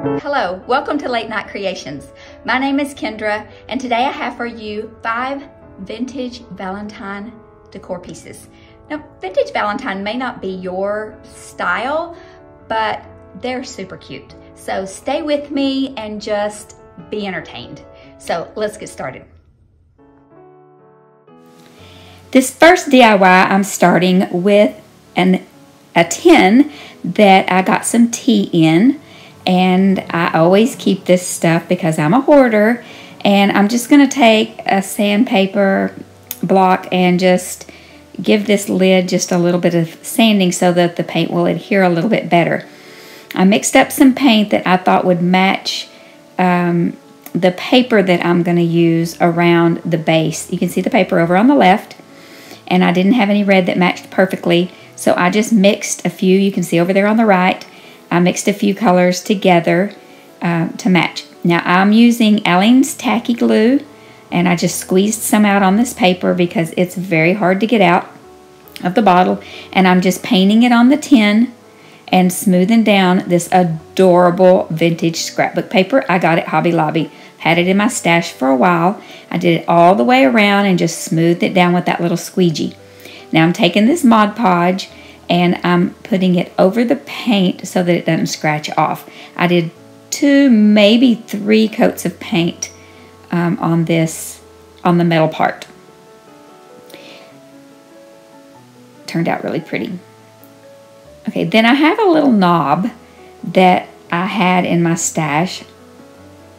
Hello, welcome to Late Night Creations. My name is Kendra, and today I have for you 5 vintage Valentine decor pieces. Now, vintage Valentine may not be your style, but they're super cute. So stay with me and just be entertained. So let's get started. This first DIY, I'm starting with a tin that I got some tea in. And I always keep this stuff because I'm a hoarder, and I'm just going to take a sandpaper block and just give this lid just a little bit of sanding so that the paint will adhere a little bit better. I mixed up some paint that I thought would match the paper that I'm going to use around the base. You can see the paper over on the left, and I didn't have any red that matched perfectly, so I just mixed a few. You can see over there on the right, I mixed a few colors together to match. Now I'm using Aleene's tacky glue, and I just squeezed some out on this paper because it's very hard to get out of the bottle, and I'm just painting it on the tin and smoothing down this adorable vintage scrapbook paper I got at Hobby Lobby. Had it in my stash for a while. I did it all the way around and just smoothed it down with that little squeegee. Now I'm taking this Mod Podge and I'm putting it over the paint so that it doesn't scratch off. I did 2, maybe 3 coats of paint on the metal part. Turned out really pretty. Okay, then I have a little knob that I had in my stash.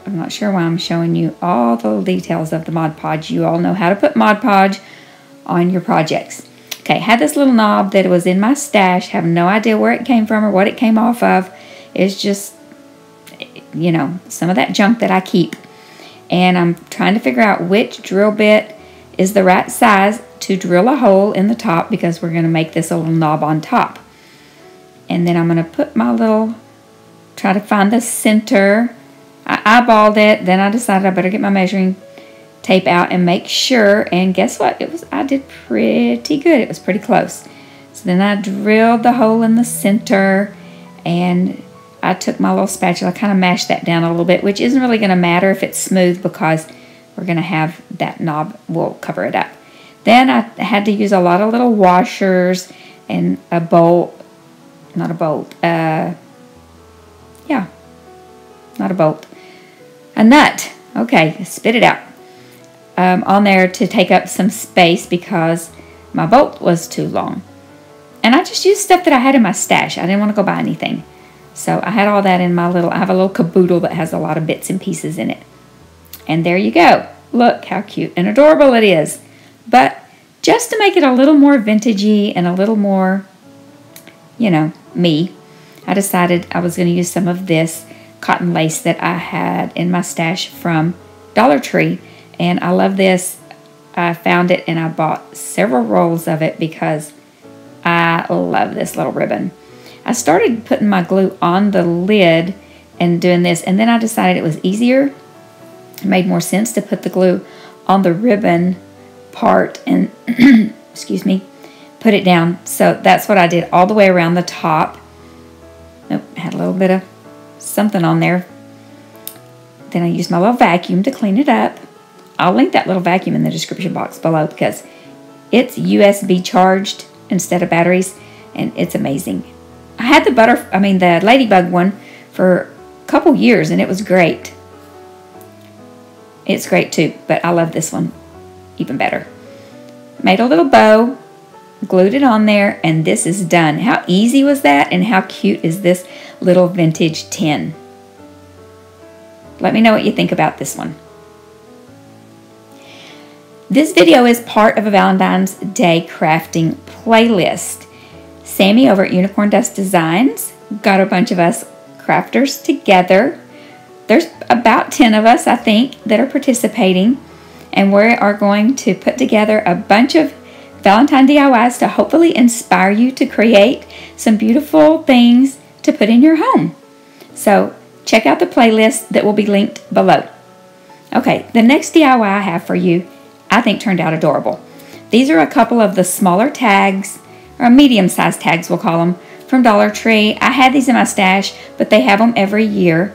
I'm not sure why I'm showing you all the details of the Mod Podge. You all know how to put Mod Podge on your projects. Okay, had this little knob that was in my stash. Have no idea where it came from or what it came off of. It's just, you know, some of that junk that I keep. And I'm trying to figure out which drill bit is the right size to drill a hole in the top, because we're going to make this a little knob on top. And then I'm going to put my little, try to find the center. I eyeballed it. Then I decided I better get my measuring tape out and make sure, and guess what? I did pretty good. It was pretty close. So then I drilled the hole in the center, and I took my little spatula, kind of mashed that down a little bit, which isn't really going to matter if it's smooth because we're going to have that knob will cover it up. Then I had to use a lot of little washers and a bolt, not a bolt, yeah, not a bolt, a nut. Okay, spit it out. On there to take up some space because my bolt was too long. And I just used stuff that I had in my stash. I didn't want to go buy anything. So I had all that in my little, I have a little caboodle that has a lot of bits and pieces in it. And there you go. Look how cute and adorable it is. But just to make it a little more vintagey and a little more, you know, me, I decided I was going to use some of this cotton lace that I had in my stash from Dollar Tree. And I love this. I found it and I bought several rolls of it because I love this little ribbon. I started putting my glue on the lid and doing this, and then I decided it was easier. It made more sense to put the glue on the ribbon part and, excuse me, put it down. So that's what I did all the way around the top. Nope, had a little bit of something on there. Then I used my little vacuum to clean it up. I'll link that little vacuum in the description box below because it's USB charged instead of batteries, and it's amazing. I had the the ladybug one for a couple years, and it was great. It's great too, but I love this one even better. Made a little bow, glued it on there, and this is done. How easy was that, and how cute is this little vintage tin? Let me know what you think about this one. This video is part of a Valentine's Day crafting playlist. Sammy over at Unicorn Dust Designs got a bunch of us crafters together. There's about 10 of us, I think, that are participating, and we are going to put together a bunch of Valentine DIYs to hopefully inspire you to create some beautiful things to put in your home. So check out the playlist that will be linked below. Okay, the next DIY I have for you, I think turned out adorable. These are a couple of the smaller tags, or medium-sized tags we'll call them, from Dollar Tree. I had these in my stash, but they have them every year.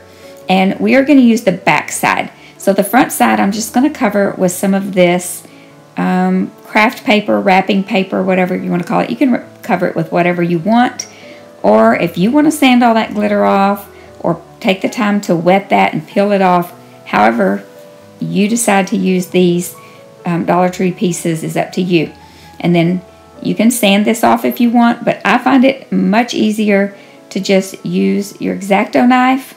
And we are going to use the back side. So the front side I'm just going to cover with some of this craft paper, wrapping paper, whatever you want to call it. You can cover it with whatever you want. Or if you want to sand all that glitter off or take the time to wet that and peel it off, however you decide to use these Dollar Tree pieces is up to you. And then you can sand this off if you want, but I find it much easier to just use your X-Acto knife.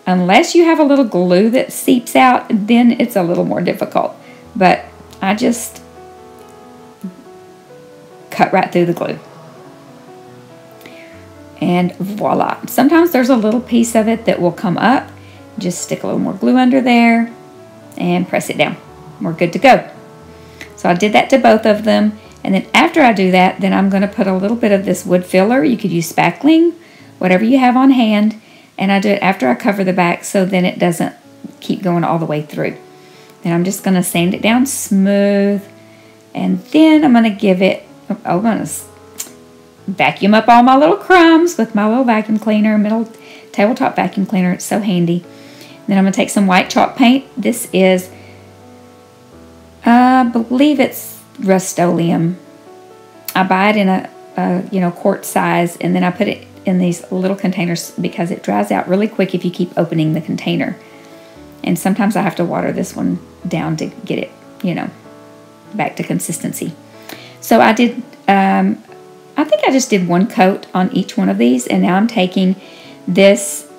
Unless you have a little glue that seeps out, then it's a little more difficult. But I just cut right through the glue. And voila. Sometimes there's a little piece of it that will come up. Just stick a little more glue under there and press it down. We're good to go. So I did that to both of them. And then after I do that, then I'm going to put a little bit of this wood filler. You could use spackling, whatever you have on hand. And I do it after I cover the back so then it doesn't keep going all the way through. Then I'm just going to sand it down smooth. And then I'm going to give it, I'm going to vacuum up all my little crumbs with my little vacuum cleaner, middle tabletop vacuum cleaner. It's so handy. Then I'm going to take some white chalk paint. This is, I believe it's Rust-Oleum. I buy it in a quart size, and then I put it in these little containers because it dries out really quick if you keep opening the container. And sometimes I have to water this one down to get it, back to consistency. So I did, I think I just did one coat on each one of these, and now I'm taking this,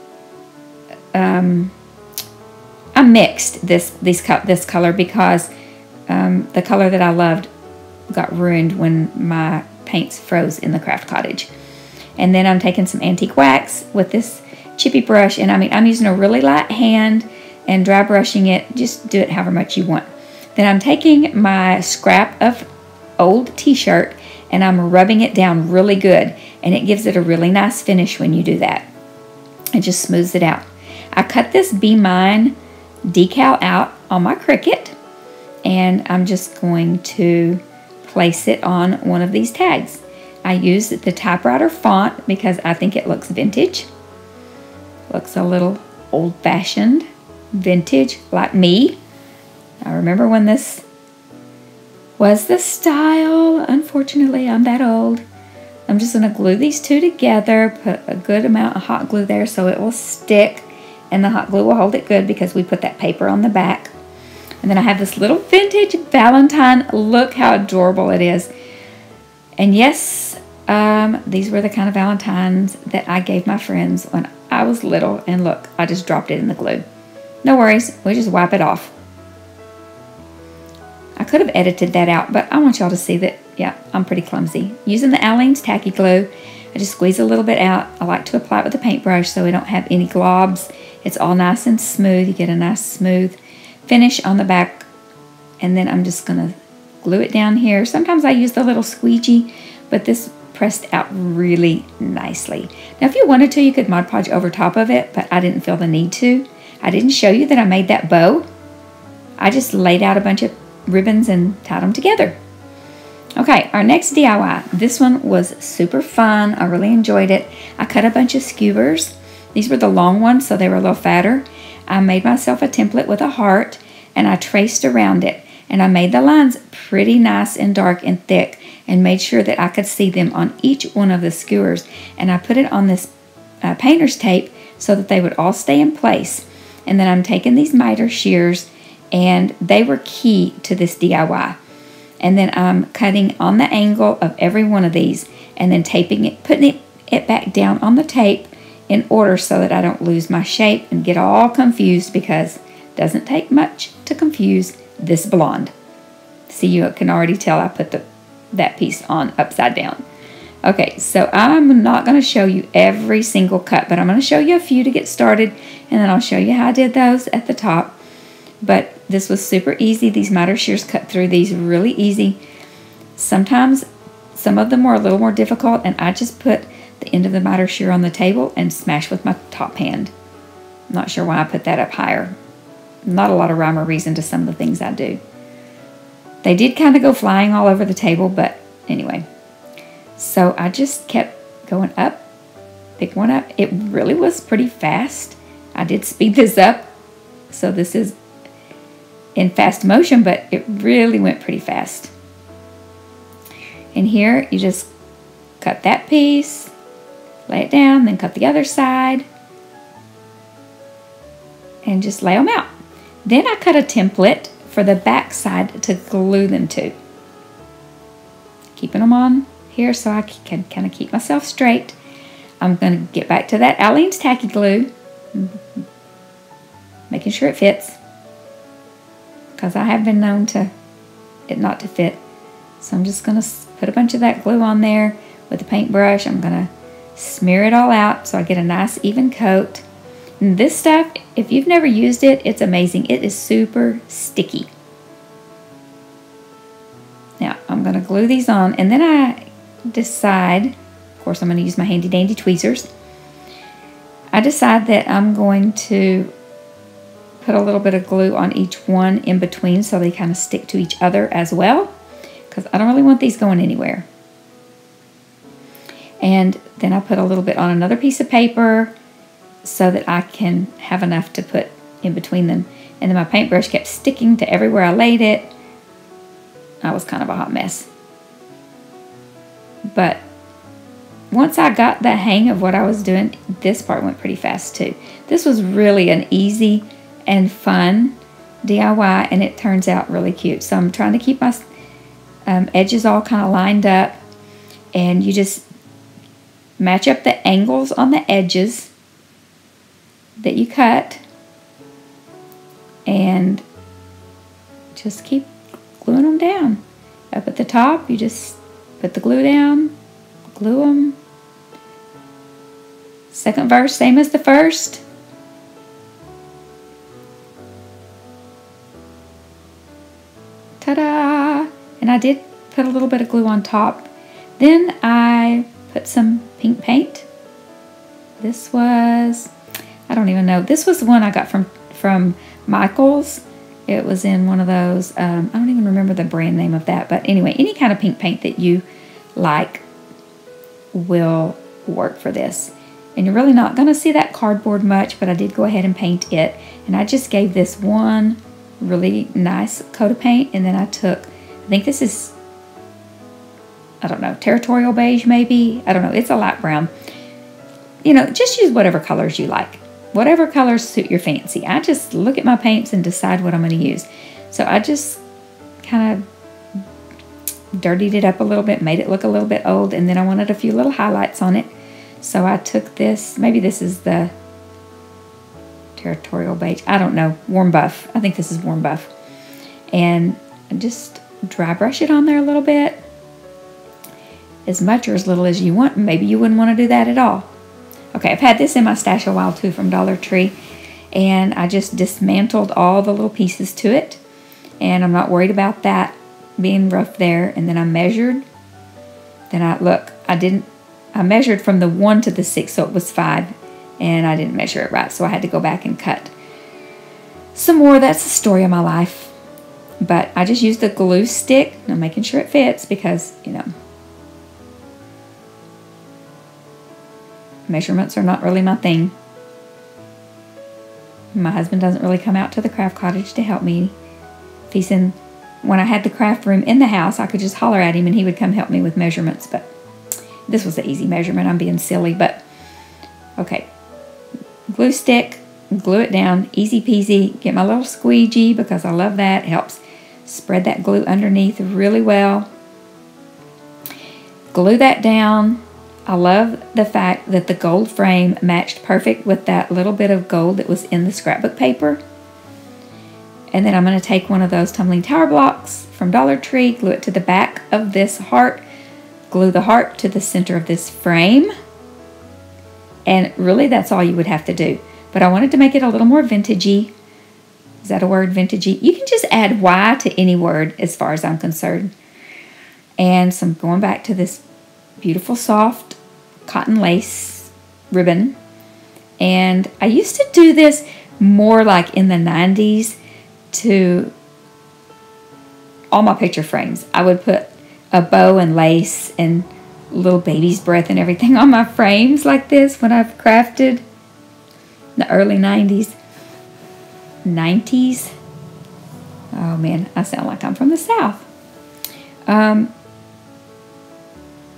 I mixed this color because the color that I loved got ruined when my paints froze in the craft cottage. And then I'm taking some antique wax with this chippy brush, and I'm using a really light hand and dry brushing it. Just do it however much you want. Then I'm taking my scrap of old t-shirt and I'm rubbing it down really good, and it gives it a really nice finish when you do that. It just smooths it out. I cut this Be Mine decal out on my Cricut, and I'm just going to place it on one of these tags. I used the typewriter font because I think it looks vintage. Looks a little old-fashioned, vintage, like me. I remember when this was the style. Unfortunately, I'm that old. I'm just going to glue these two together, put a good amount of hot glue there so it will stick, and the hot glue will hold it good because we put that paper on the back. And then I have this little vintage Valentine. Look how adorable it is. And yes, these were the kind of Valentines that I gave my friends when I was little. And look, I just dropped it in the glue. No worries, we just wipe it off. I could have edited that out, but I want y'all to see that, yeah, I'm pretty clumsy. Using the Aleene's tacky glue, I just squeeze a little bit out. I like to apply it with a paintbrush so we don't have any globs. It's all nice and smooth. You get a nice smooth finish on the back. And then I'm just going to glue it down here. Sometimes I use the little squeegee, but this pressed out really nicely. Now, if you wanted to, you could Mod Podge over top of it, but I didn't feel the need to. I didn't show you that I made that bow. I just laid out a bunch of ribbons and tied them together. Okay, our next DIY. This one was super fun. I really enjoyed it. I cut a bunch of skewers. These were the long ones, so they were a little fatter. I made myself a template with a heart, and I traced around it. And I made the lines pretty nice and dark and thick and made sure that I could see them on each one of the skewers. And I put it on this painter's tape so that they would all stay in place. And then I'm taking these miter shears, and they were key to this DIY. And then I'm cutting on the angle of every one of these and then taping it, putting it back down on the tape in order so that I don't lose my shape and get all confused, because it doesn't take much to confuse this blonde. See, you can already tell I put that piece on upside down. Okay, so I'm not going to show you every single cut, but I'm going to show you a few to get started, and then I'll show you how I did those at the top. But this was super easy. These miter shears cut through these really easy. Sometimes some of them were a little more difficult, and I just put the end of the miter shear on the table and smash with my top hand. I'm not sure why I put that up higher. Not a lot of rhyme or reason to some of the things I do. They did kind of go flying all over the table, but anyway. So I just kept going up, pick one up. It really was pretty fast. I did speed this up, so this is in fast motion, but it really went pretty fast. And here you just cut that piece, lay it down, then cut the other side, and just lay them out. Then I cut a template for the back side to glue them to. Keeping them on here so I can kind of keep myself straight. I'm going to get back to that Aleene's Tacky Glue, making sure it fits, because I have been known to it not to fit. So I'm just going to put a bunch of that glue on there with a paintbrush. I'm going to smear it all out so I get a nice even coat. And this stuff, if you've never used it, it's amazing. It is super sticky. Now I'm going to glue these on, and then I decide, of course I'm going to use my handy dandy tweezers. I decide that I'm going to put a little bit of glue on each one in between so they kind of stick to each other as well, because I don't really want these going anywhere. And then I put a little bit on another piece of paper so that I can have enough to put in between them. And then my paintbrush kept sticking to everywhere I laid it. I was kind of a hot mess. But once I got the hang of what I was doing, this part went pretty fast too. This was really an easy and fun DIY, and it turns out really cute. So I'm trying to keep my edges all kind of lined up, and you just match up the angles on the edges that you cut, and just keep gluing them down. Up at the top, you just put the glue down, glue them. Second verse, same as the first. Ta-da! And I did put a little bit of glue on top. Then I put some pink paint. This was, I don't even know. This was the one I got from Michael's. It was in one of those, I don't even remember the brand name of that. But anyway, any kind of pink paint that you like will work for this. And you're really not going to see that cardboard much, but I did go ahead and paint it. And I just gave this one really nice coat of paint. And then I took, I think this is, I don't know, territorial beige maybe. I don't know. It's a light brown. You know, just use whatever colors you like. Whatever colors suit your fancy. I just look at my paints and decide what I'm going to use. So I just kind of dirtied it up a little bit, made it look a little bit old, and then I wanted a few little highlights on it. So I took this, maybe this is the territorial beige. I don't know, warm buff. I think this is warm buff. And just dry brush it on there a little bit. As much or as little as you want. Maybe you wouldn't want to do that at all. Okay, I've had this in my stash a while too from Dollar Tree, and I just dismantled all the little pieces to it, and I'm not worried about that being rough there. And then I measured. Then I measured from the 1 to the 6, so it was 5, and I didn't measure it right, so I had to go back and cut some more. That's the story of my life. But I just used the glue stick. I'm making sure it fits because, you know, measurements are not really my thing. My husband doesn't really come out to the craft cottage to help me. If he's in, when I had the craft room in the house, I could just holler at him and he would come help me with measurements. But this was an easy measurement. I'm being silly, but okay. Glue stick, glue it down, easy peasy. Get my little squeegee because I love that. It helps spread that glue underneath really well. Glue that down. I love the fact that the gold frame matched perfect with that little bit of gold that was in the scrapbook paper. And then I'm going to take one of those tumbling tower blocks from Dollar Tree, glue it to the back of this heart, glue the heart to the center of this frame. And really that's all you would have to do. But I wanted to make it a little more vintagey. Is that a word, vintagey? You can just add Y to any word as far as I'm concerned. And so I'm going back to this beautiful soft cotton lace ribbon. And I used to do this more like in the 90s to all my picture frames. I would put a bow and lace and little baby's breath and everything on my frames like this when I've crafted. the early 90s. 90s? Oh man, I sound like I'm from the South.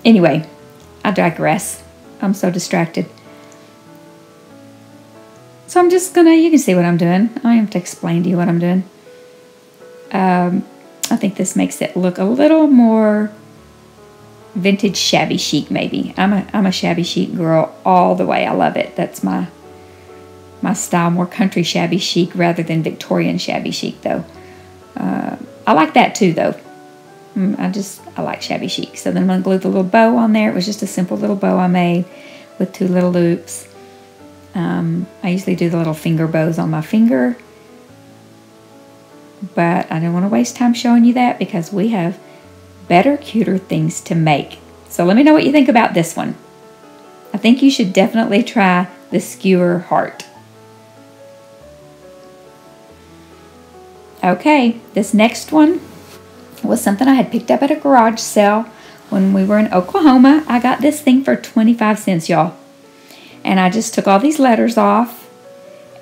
Anyway, I digress. I'm so distracted. So I'm just gonna, you can see what I'm doing. I don't have to explain to you what I'm doing. I think this makes it look a little more vintage shabby chic maybe. I'm a shabby chic girl all the way. I love it. That's my style, more country shabby chic rather than Victorian shabby chic though. I like that too though. I like shabby chic. So then I'm going to glue the little bow on there. It was just a simple little bow I made with 2 little loops. I usually do the little finger bows on my finger. But I don't want to waste time showing you that because we have better, cuter things to make. So let me know what you think about this one. I think you should definitely try the skewer heart. Okay, this next one was something I had picked up at a garage sale when we were in Oklahoma. I got this thing for 25 cents, y'all. And I just took all these letters off,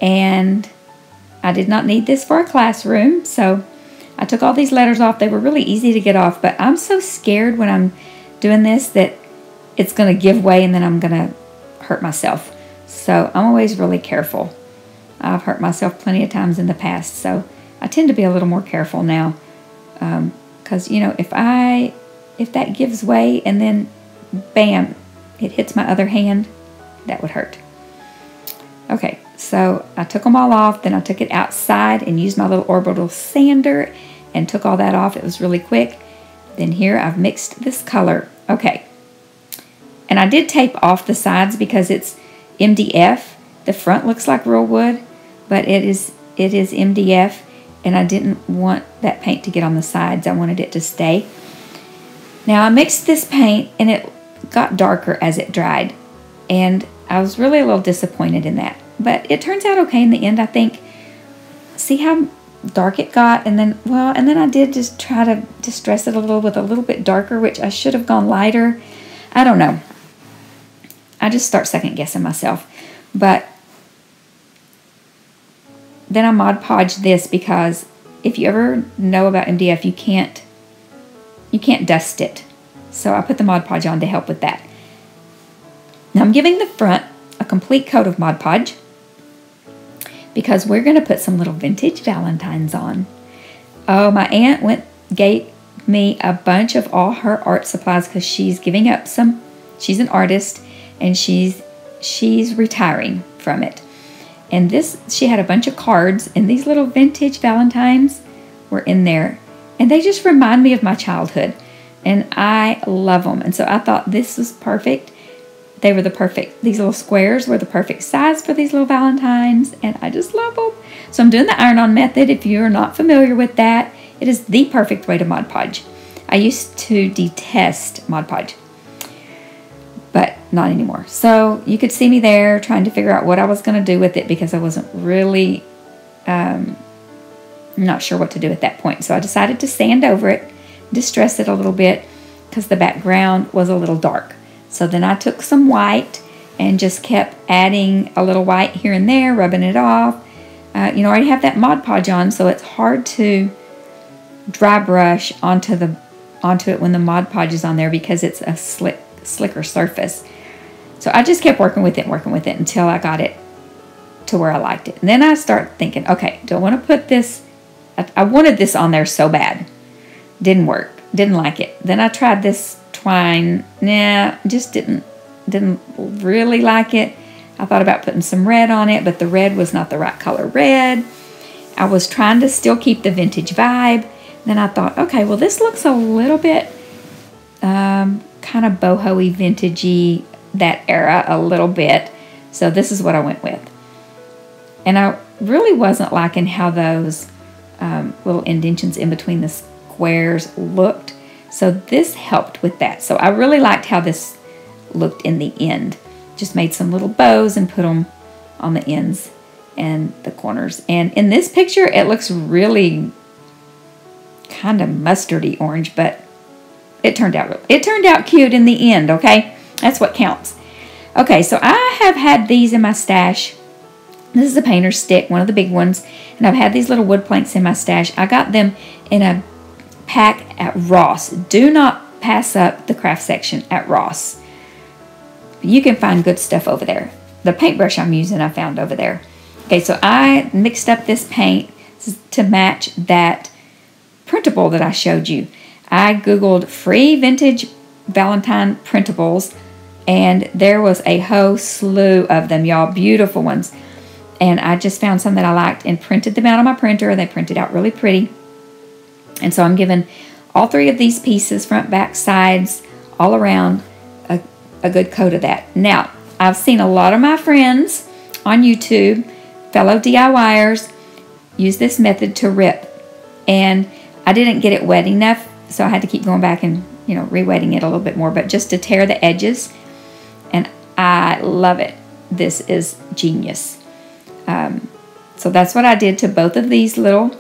and I did not need this for a classroom, so I took all these letters off. They were really easy to get off, but I'm so scared when I'm doing this that it's going to give way and then I'm going to hurt myself. So I'm always really careful. I've hurt myself plenty of times in the past, so I tend to be a little more careful now. Because, you know, if that gives way and then, bam, it hits my other hand, that would hurt. Okay, so I took them all off. Then I took it outside and used my little orbital sander and took all that off. It was really quick. Then here I've mixed this color. Okay, and I did tape off the sides because it's MDF. The front looks like real wood, but it is MDF. And I didn't want that paint to get on the sides. I wanted it to stay. Now I mixed this paint and it got darker as it dried. And I was really a little disappointed in that. But it turns out okay in the end, I think. See how dark it got? And then I did just try to distress it a little with a little bit darker, which I should have gone lighter. I don't know. I just start second guessing myself. But then I Mod Podged this because if you ever know about MDF, you can't dust it. So I put the Mod Podge on to help with that. Now I'm giving the front a complete coat of Mod Podge because we're going to put some little Vintage Valentines on. Oh, my aunt gave me a bunch of all her art supplies because she's giving up some. She's an artist and she's retiring from it. And she had a bunch of cards, and these little Vintage Valentines were in there. And they just remind me of my childhood. And I love them. And so I thought this was perfect. These little squares were the perfect size for these little Valentines. And I just love them. So I'm doing the iron-on method. If you're not familiar with that, it is the perfect way to Mod Podge. I used to detest Mod Podge, but not anymore. So you could see me there trying to figure out what I was going to do with it because I wasn't really not sure what to do at that point. So I decided to sand over it, distress it a little bit because the background was a little dark. So then I took some white and just kept adding a little white here and there, rubbing it off. You know, I already have that Mod Podge on, so it's hard to dry brush onto it when the Mod Podge is on there because it's a slicker surface. So I just kept working with it until I got it to where I liked it. And then I start thinking, okay, do I want to put this? I wanted this on there so bad. Didn't work. Didn't like it. Then I tried this twine. Nah, just didn't really like it. I thought about putting some red on it, but the red was not the right color red. I was trying to still keep the vintage vibe. Then I thought, okay, well, this looks a little bit kind of boho-y, vintagey, that era a little bit. So this is what I went with. And I really wasn't liking how those little indentions in between the squares looked. So this helped with that. So I really liked how this looked in the end. Just made some little bows and put them on the ends and the corners. And in this picture, it looks really kind of mustardy orange, but it turned out cute in the end, okay? That's what counts. Okay, so I have had these in my stash This is a painter's stick, one of the big ones. And I've had these little wood planks in my stash. I got them in a pack at Ross. Do not pass up the craft section at Ross. You can find good stuff over there. The paintbrush I'm using I found over there. Okay, so I mixed up this paint to match that printable that I showed you. I Googled free vintage Valentine printables, and there was a whole slew of them, y'all. Beautiful ones. And I just found some that I liked and printed them out on my printer. They printed out really pretty. And so I'm giving all 3 of these pieces, front, back, sides, all around, a good coat of that. Now, I've seen a lot of my friends on YouTube, fellow DIYers, use this method to rip. And I didn't get it wet enough, so I had to keep going back and, you know, re-wetting it a little bit more, but just to tear the edges. And I love it. This is genius. So that's what I did to both of these little,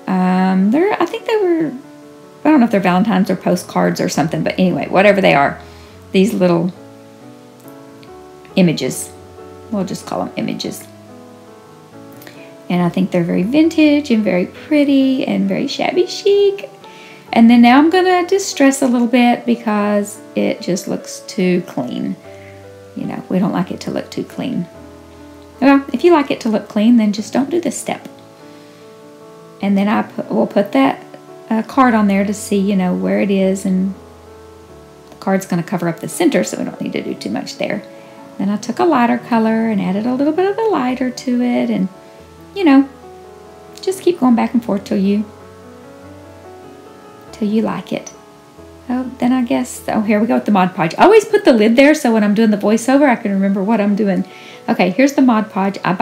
I think they were, I don't know if they're Valentine's or postcards or something, but anyway, whatever they are, these little images. We'll just call them images. And I think they're very vintage and very pretty and very shabby chic. And then now I'm going to distress a little bit because it just looks too clean. You know, we don't like it to look too clean. Well, if you like it to look clean, then just don't do this step. And then we'll put that card on there to see, you know, where it is. And the card's going to cover up the center, so we don't need to do too much there. Then I took a lighter color and added a little bit of the lighter to it. And, you know, just keep going back and forth till you like it. Oh, then I guess, oh, here we go with the Mod Podge. I always put the lid there so when I'm doing the voiceover, I can remember what I'm doing. Okay, here's the Mod Podge. I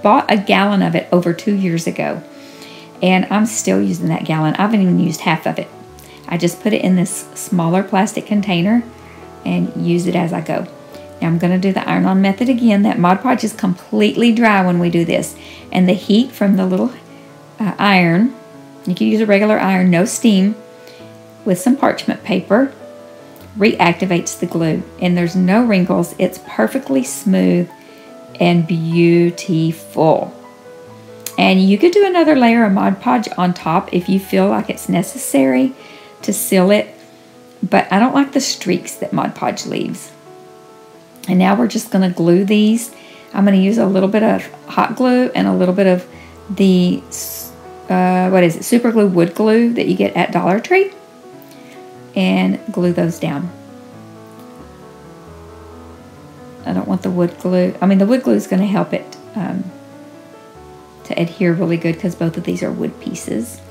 bought a gallon of it over 2 years ago, and I'm still using that gallon. I haven't even used half of it. I just put it in this smaller plastic container and use it as I go. Now I'm going to do the iron-on method again. That Mod Podge is completely dry when we do this, and the heat from the little iron, you can use a regular iron, no steam, with some parchment paper, reactivates the glue. And there's no wrinkles. It's perfectly smooth and beautiful. And you could do another layer of Mod Podge on top if you feel like it's necessary to seal it. But I don't like the streaks that Mod Podge leaves. And now we're just going to glue these. I'm going to use a little bit of hot glue and a little bit of the, super glue wood glue that you get at Dollar Tree. And glue those down. I don't want the wood glue. I mean, the wood glue is going to help it to adhere really good because both of these are wood pieces.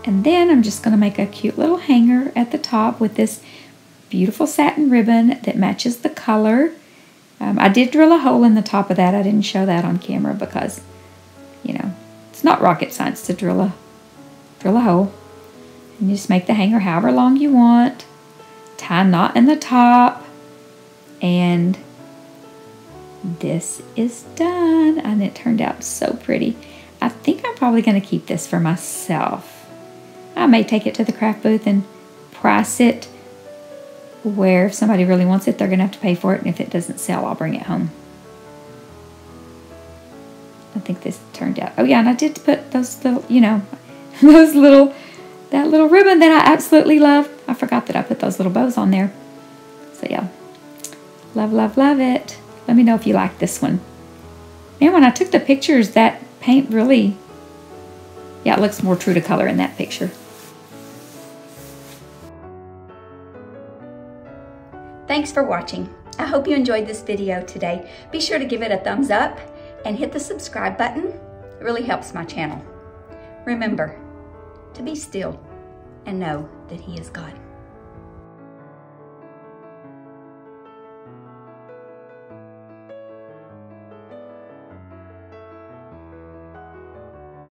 And then I'm just going to make a cute little hanger at the top with this beautiful satin ribbon that matches the color. I did drill a hole in the top of that. I didn't show that on camera because, you know, it's not rocket science to drill a hole. And you just make the hanger however long you want. Tie a knot in the top. And this is done. And it turned out so pretty. I think I'm probably going to keep this for myself. I may take it to the craft booth and price it where if somebody really wants it, they're going to have to pay for it. And if it doesn't sell, I'll bring it home. I think this turned out. Oh yeah, and I did put those little, you know, that little ribbon that I absolutely love. I forgot that I put those little bows on there. So yeah, love, love, love it. Let me know if you like this one. Man, when I took the pictures, that paint really, yeah, it looks more true to color in that picture. Thanks for watching. I hope you enjoyed this video today. Be sure to give it a thumbs up and hit the subscribe button. It really helps my channel. Remember to be still and know that He is God.